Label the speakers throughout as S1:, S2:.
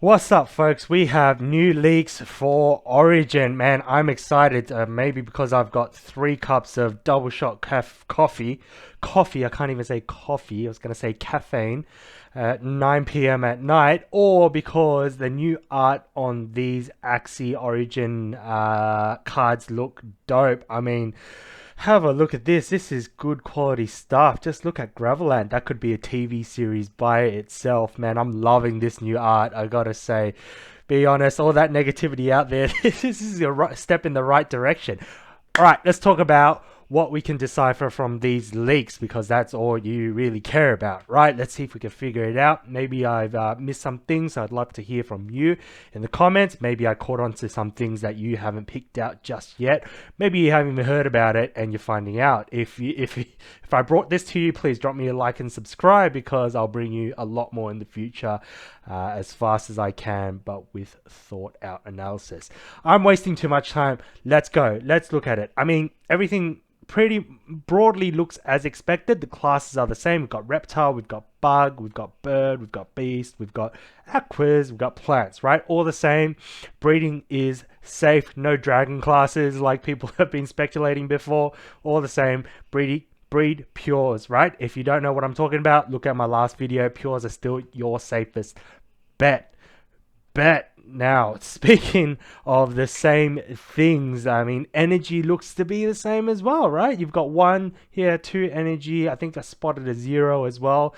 S1: What's up, folks? We have new leaks for Origin. Man, I'm excited. Maybe because I've got 3 cups of double shot coffee. Coffee, I can't even say coffee. I was going to say caffeine at 9 p.m. at night. Or because the new art on these Axie Origin cards look dope. I mean, have a look at this. This is good quality stuff. Just look at Graveland. That could be a TV series by itself, man. I'm loving this new art. I gotta say, be honest, all that negativity out there, this is a step in the right direction. All right, let's talk about what we can decipher from these leaks because that's all you really care about, right? Let's see if we can figure it out. Maybe I've missed some things. I'd love to hear from you in the comments. Maybe I caught on to some things that you haven't picked out just yet. Maybe you haven't even heard about it and you're finding out. If I brought this to you, please drop me a like and subscribe because I'll bring you a lot more in the future as fast as I can, but with thought out analysis. I'm wasting too much time. Let's go. Let's look at it. I mean, everything pretty broadly looks as expected. The classes are the same. We've got reptile, we've got bug, we've got bird, we've got beast, we've got aquas, we've got plants, right? All the same. Breeding is safe. No dragon classes like people have been speculating before. All the same. Breed pures, right? If you don't know what I'm talking about, look at my last video. Pures are still your safest bet. Now, speaking of the same things, I mean, energy looks to be the same as well, right? You've got 1 here, 2 energy. I think I spotted a 0 as well.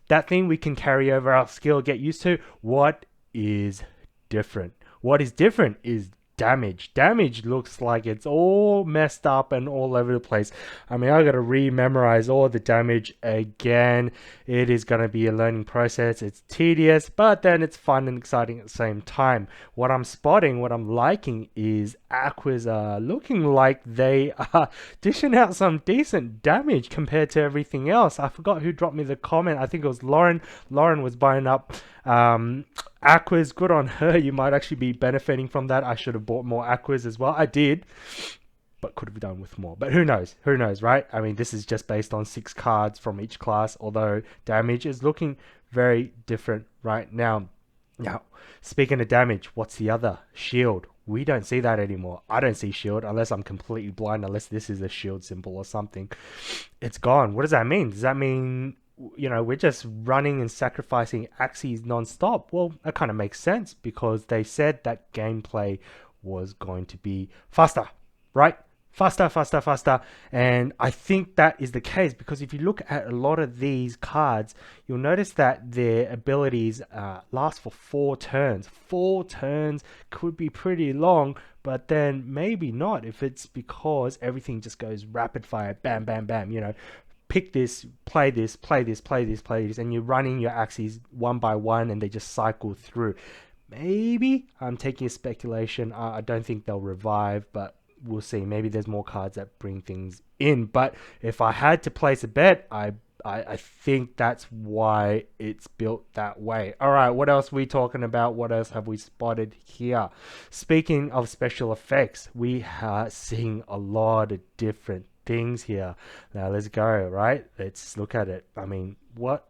S1: That thing we can carry over our skill, get used to. What is different? What is different is damage. Damage looks like it's all messed up and all over the place. I mean, I gotta re-memorize all the damage again. It is gonna be a learning process. It's tedious, but then it's fun and exciting at the same time. What I'm spotting, what I'm liking is Aquas are looking like they are dishing out some decent damage compared to everything else. I forgot who dropped me the comment. I think it was Lauren. Lauren was buying up Aquas. Good on her. You might actually be benefiting from that. I should have bought more Aquas as well. I did, but could have done with more. But who knows? Who knows, right? I mean, this is just based on 6 cards from each class, although damage is looking very different right now. Now, speaking of damage, what's the other? Shield. We don't see that anymore. I don't see shield unless I'm completely blind, unless this is a shield symbol or something. It's gone. What does that mean? Does that mean we're just running and sacrificing Axies non-stop? Well, that kind of makes sense because they said that gameplay was going to be faster, right? Faster. And I think that is the case because if you look at a lot of these cards, you'll notice that their abilities last for 4 turns. 4 turns could be pretty long, but then maybe not if it's because everything just goes rapid fire, bam, bam, bam, pick this, play this, and you're running your Axies one by one and they just cycle through. Maybe I'm taking a speculation. I don't think they'll revive, but we'll see. Maybe there's more cards that bring things in. But if I had to place a bet, I think that's why it's built that way. All right, what else are we talking about? What else have we spotted here? Speaking of special effects, we are seeing a lot of different things here. Now let's go, right? Let's look at it. I mean, what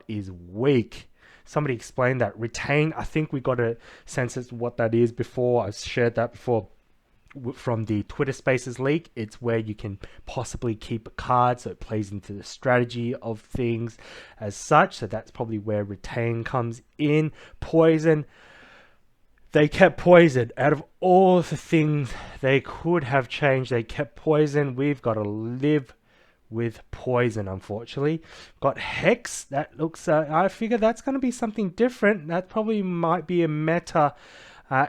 S1: is weak? Somebody explained that. Retain, I think we got a sense of what that is before. I've shared that before from the Twitter Spaces leak. It's where you can possibly keep a card, so it plays into the strategy of things as such. So that's probably where retain comes in. Poison, they kept poison. Out of all the things they could have changed, they kept poison. We've got to live with poison, unfortunately. Got hex. That looks, I figure that's going to be something different. That probably might be a meta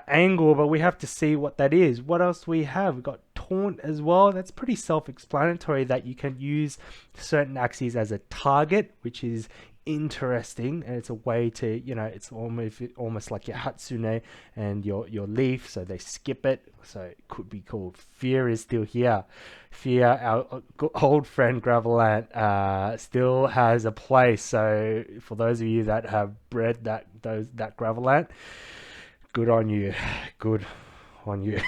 S1: angle, but we have to see what that is. What else do we have? We've got taunt as well. That's pretty self-explanatory that you can use certain Axies as a target, which is interesting, and it's a way to, it's almost like your Hatsune and your leaf, so they skip it, so it could be called. Fear is still here. Fear, our old friend Gravelant, still has a place. So for those of you that have bred that Gravelant, good on you. Good on you.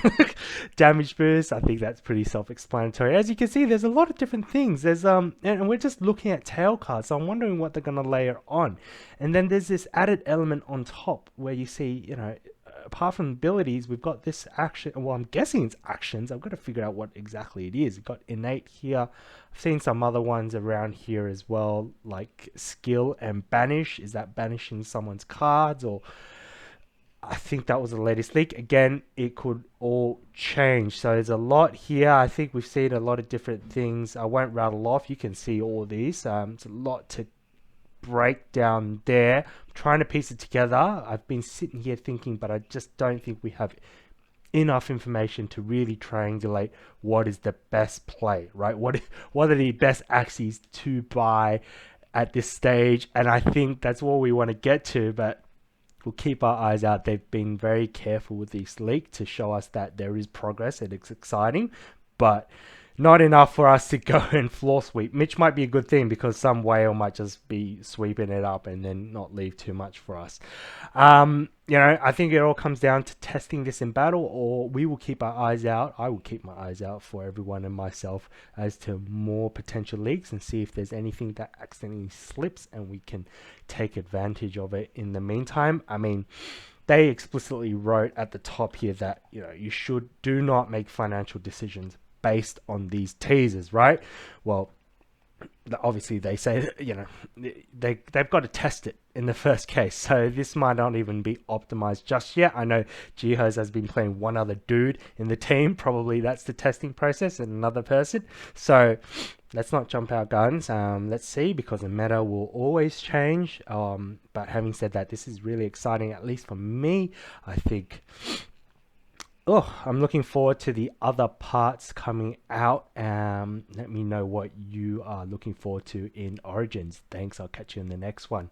S1: Damage boost, I think that's pretty self-explanatory. As you can see, there's a lot of different things. There's and we're just looking at tail cards, so I'm wondering what they're gonna layer on. And then there's this added element on top where you see, you know, apart from abilities, we've got this action. Well, I'm guessing it's actions. I've got to figure out what exactly it is. We've got innate here. I've seen some other ones around here as well, like skill and banish. Is that banishing someone's cards? Or I think that was the latest leak. Again, it could all change. So there's a lot here. I think we've seen a lot of different things. I won't rattle off. You can see all these. It's a lot to break down there. I'm trying to piece it together. I've been sitting here thinking, but I just don't think we have enough information to really triangulate what is the best play, right? What are the best Axies to buy at this stage? And I think that's what we want to get to, but we'll keep our eyes out. They've been very careful with this leak to show us that there is progress and it's exciting, but not enough for us to go and floor sweep, which might be a good thing because some whale might just be sweeping it up and then not leave too much for us. You know, I think it all comes down to testing this in battle, or we will keep our eyes out. I will keep my eyes out for everyone and myself as to more potential leaks and see if there's anything that accidentally slips and we can take advantage of it in the meantime. I mean, they explicitly wrote at the top here that, you know, you do not make financial decisions based on these teasers, right? Well, obviously they say, you know, they've got to test it in the first case, so this might not even be optimized just yet. I know Jihos has been playing one other dude in the team, probably that's the testing process, and another person. So let's not jump our guns. Let's see, because the meta will always change. But having said that, this is really exciting, at least for me. I think I'm looking forward to the other parts coming out. Let me know what you are looking forward to in Origins. Thanks, I'll catch you in the next one.